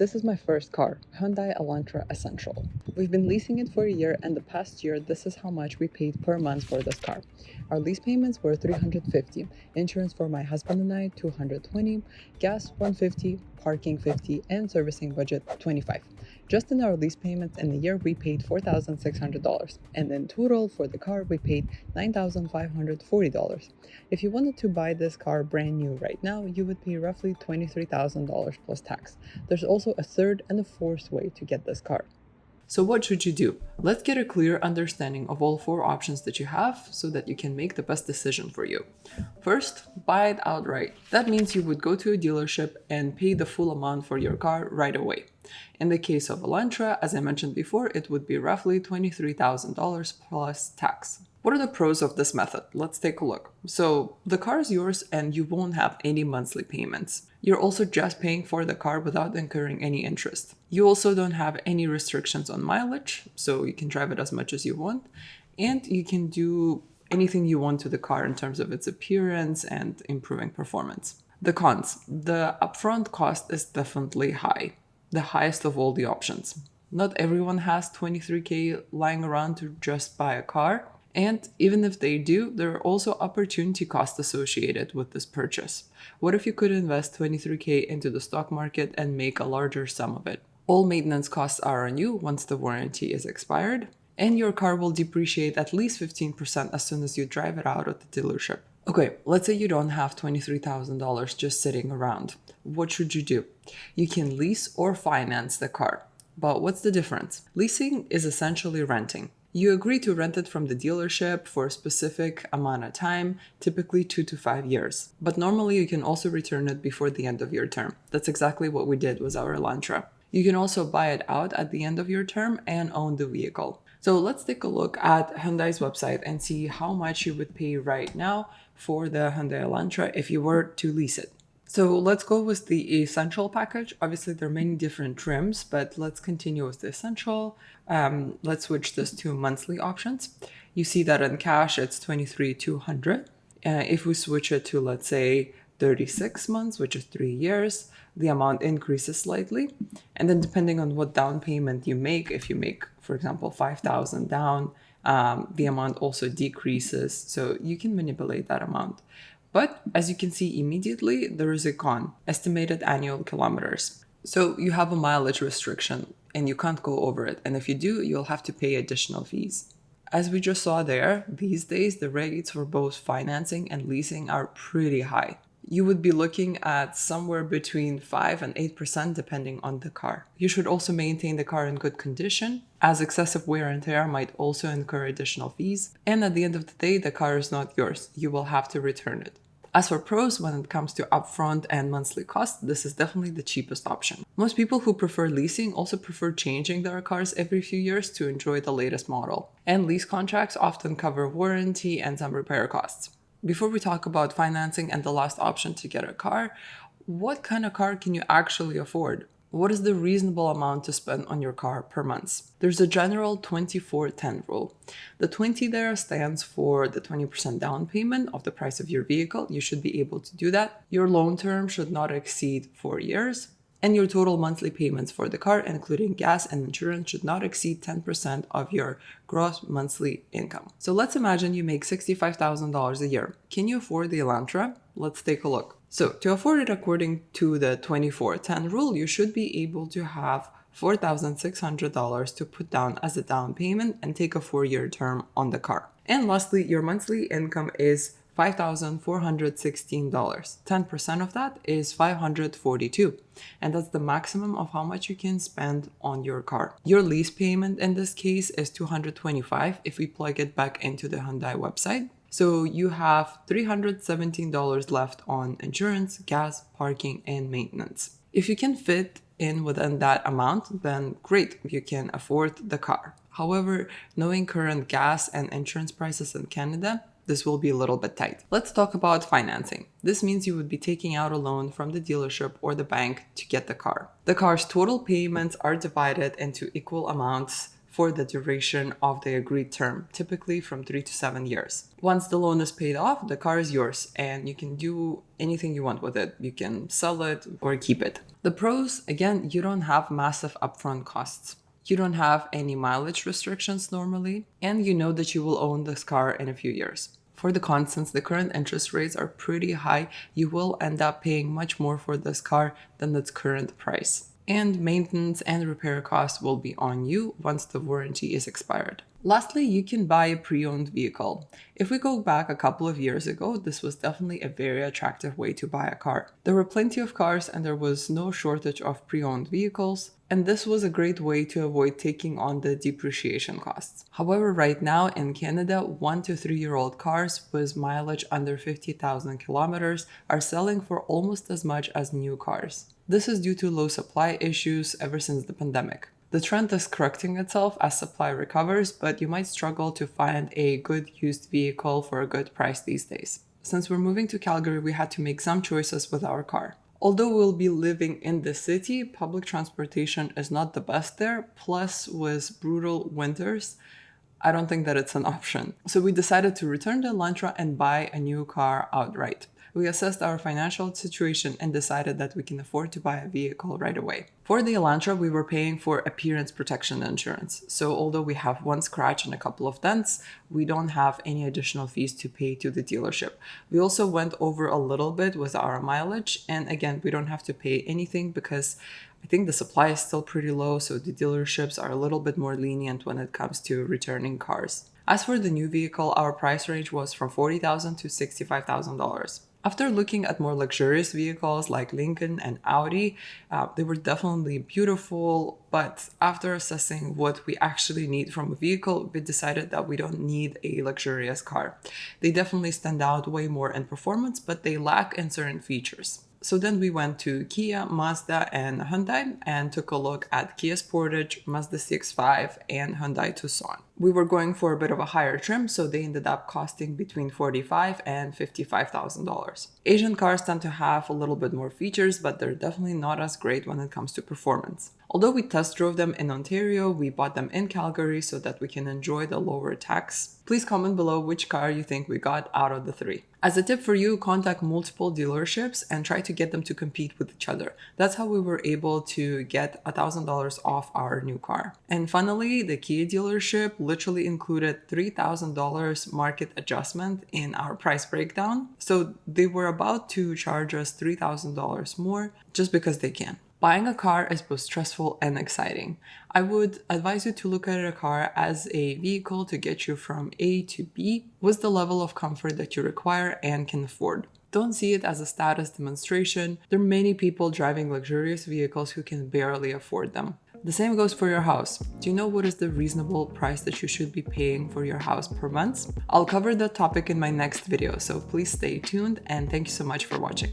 This is my first car, Hyundai Elantra Essential. We've been leasing it for a year, and the past year this is how much we paid per month for this car. Our lease payments were $350, insurance for my husband and I $220, gas $150, parking $50, and servicing budget $25. Just in our lease payments in the year we paid $4,600, and in total for the car we paid $9,540. If you wanted to buy this car brand new right now, you would pay roughly $23,000 plus tax. There's also a third and a fourth way to get this car. So what should you do? Let's get a clear understanding of all four options that you have so that you can make the best decision for you. First, buy it outright. That means you would go to a dealership and pay the full amount for your car right away. In the case of Elantra, as I mentioned before, it would be roughly $23,000 plus tax. What are the pros of this method? Let's take a look. So the car is yours and you won't have any monthly payments. You're also just paying for the car without incurring any interest. You also don't have any restrictions on mileage, so you can drive it as much as you want, and you can do anything you want to the car in terms of its appearance and improving performance. The cons. The upfront cost is definitely high, the highest of all the options. Not everyone has $23,000 lying around to just buy a car. And even if they do, there are also opportunity costs associated with this purchase. What if you could invest $23,000 into the stock market and make a larger sum of it? All maintenance costs are on you once the warranty is expired, and your car will depreciate at least 15% as soon as you drive it out of the dealership. Okay, let's say you don't have $23,000 just sitting around. What should you do? You can lease or finance the car. But what's the difference? Leasing is essentially renting. You agree to rent it from the dealership for a specific amount of time, typically 2 to 5 years. But normally you can also return it before the end of your term. That's exactly what we did with our Elantra. You can also buy it out at the end of your term and own the vehicle. So let's take a look at Hyundai's website and see how much you would pay right now for the Hyundai Elantra if you were to lease it. So let's go with the Essential package. Obviously, there are many different trims, but let's continue with the Essential. Let's switch this to monthly options. You see that in cash, it's $23,200. If we switch it to, let's say, 36 months, which is 3 years, the amount increases slightly. And then depending on what down payment you make, if you make, for example, $5,000 down, the amount also decreases. So you can manipulate that amount. But as you can see immediately, there is a con, estimated annual kilometers. So you have a mileage restriction and you can't go over it. And if you do, you'll have to pay additional fees. As we just saw there, these days, the rates for both financing and leasing are pretty high. You would be looking at somewhere between 5 and 8% depending on the car. You should also maintain the car in good condition, as excessive wear and tear might also incur additional fees. And at the end of the day, the car is not yours. You will have to return it. As for pros, when it comes to upfront and monthly costs, this is definitely the cheapest option. Most people who prefer leasing also prefer changing their cars every few years to enjoy the latest model. And lease contracts often cover warranty and some repair costs. Before we talk about financing and the last option to get a car, what kind of car can you actually afford? What is the reasonable amount to spend on your car per month? There's a general 24-10 rule. The 20 there stands for the 20% down payment of the price of your vehicle. You should be able to do that. Your loan term should not exceed 4 years. And your total monthly payments for the car, including gas and insurance, should not exceed 10% of your gross monthly income. So let's imagine you make $65,000 a year. Can you afford the Elantra? Let's take a look. So to afford it according to the 24-10 rule, you should be able to have $4,600 to put down as a down payment and take a 4-year term on the car. And lastly, your monthly income is $5,416. 10% of that is $542. And that's the maximum of how much you can spend on your car. Your lease payment in this case is $225 if we plug it back into the Hyundai website. So you have $317 left on insurance, gas, parking, and maintenance. If you can fit in within that amount, then great, you can afford the car. However, knowing current gas and insurance prices in Canada, this will be a little bit tight. Let's talk about financing. This means you would be taking out a loan from the dealership or the bank to get the car. The car's total payments are divided into equal amounts for the duration of the agreed term, typically from 3 to 7 years. Once the loan is paid off, the car is yours and you can do anything you want with it. You can sell it or keep it. The pros, again, you don't have massive upfront costs. You don't have any mileage restrictions normally, and you know that you will own this car in a few years. For the cons, since the current interest rates are pretty high, you will end up paying much more for this car than its current price. And maintenance and repair costs will be on you once the warranty is expired. Lastly, you can buy a pre-owned vehicle. If we go back a couple of years ago, this was definitely a very attractive way to buy a car. There were plenty of cars and there was no shortage of pre-owned vehicles, and this was a great way to avoid taking on the depreciation costs. However, right now in Canada, 1 to 3-year-old cars with mileage under 50,000 kilometers are selling for almost as much as new cars. This is due to low supply issues ever since the pandemic. The trend is correcting itself as supply recovers, but you might struggle to find a good used vehicle for a good price these days. Since we're moving to Calgary, we had to make some choices with our car. Although we'll be living in the city, public transportation is not the best there, plus with brutal winters, I don't think that it's an option. So we decided to return the Elantra and buy a new car outright. We assessed our financial situation and decided that we can afford to buy a vehicle right away. For the Elantra, we were paying for appearance protection insurance. So although we have one scratch and a couple of dents, we don't have any additional fees to pay to the dealership. We also went over a little bit with our mileage. And again, we don't have to pay anything because I think the supply is still pretty low. So the dealerships are a little bit more lenient when it comes to returning cars. As for the new vehicle, our price range was from $40,000 to $65,000. After looking at more luxurious vehicles like Lincoln and Audi, they were definitely beautiful, but after assessing what we actually need from a vehicle, we decided that we don't need a luxurious car. They definitely stand out way more in performance, but they lack in certain features. So then we went to Kia, Mazda, and Hyundai and took a look at Kia Sportage, Mazda CX-5, and Hyundai Tucson. We were going for a bit of a higher trim, so they ended up costing between $45,000 and $55,000. Asian cars tend to have a little bit more features, but they're definitely not as great when it comes to performance. Although we test drove them in Ontario, we bought them in Calgary so that we can enjoy the lower tax. Please comment below which car you think we got out of the 3. As a tip for you, contact multiple dealerships and try to get them to compete with each other. That's how we were able to get $1,000 off our new car. And finally, the Kia dealership literally included $3,000 market adjustment in our price breakdown. So they were about to charge us $3,000 more just because they can. Buying a car is both stressful and exciting. I would advise you to look at a car as a vehicle to get you from A to B with the level of comfort that you require and can afford. Don't see it as a status demonstration. There are many people driving luxurious vehicles who can barely afford them. The same goes for your house. Do you know what is the reasonable price that you should be paying for your house per month? I'll cover that topic in my next video, so please stay tuned and thank you so much for watching.